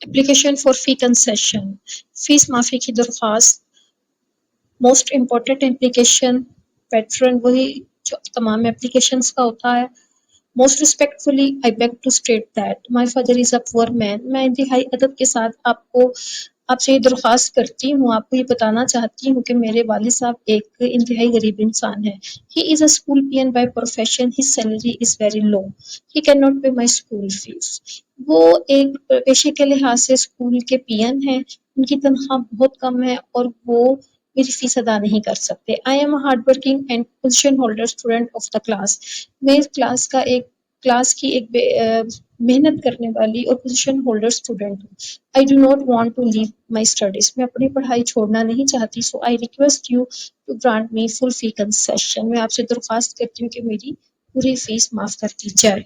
Application for فی concession, face معافی کی درخواست. موسٹ امپورٹنٹ اپلیکیشن پیٹرن وہی جو تمام اپلیکیشنس کا ہوتا ہے. Most respectfully I beg to state that my father is a poor man. میں انتہائی ادب کے ساتھ آپ سے یہ درخواست کرتی ہوں، آپ کو یہ بتانا چاہتی ہوں کہ میرے والد صاحب ایک انتہائی غریب انسان ہے. He is a school peon by profession. His salary is very low. He can not pay my school fees. وہ ایک پیشے کے لحاظ سے اسکول کے پی این ہیں، ان کی تنخواہ بہت کم ہے اور وہ میری فیس ادا نہیں کر سکتے. I am a hard working and position holder student of the class. میں اس کلاس کی ایک محنت کرنے والی اور پوزیشن ہولڈر اسٹوڈنٹ ہوں. I do not want to leave my studies. میں اپنی پڑھائی چھوڑنا نہیں چاہتی. So I request you to grant me full fee concession. میں آپ سے درخواست کرتی ہوں کہ میری پوری فیس معاف کر دی جائے.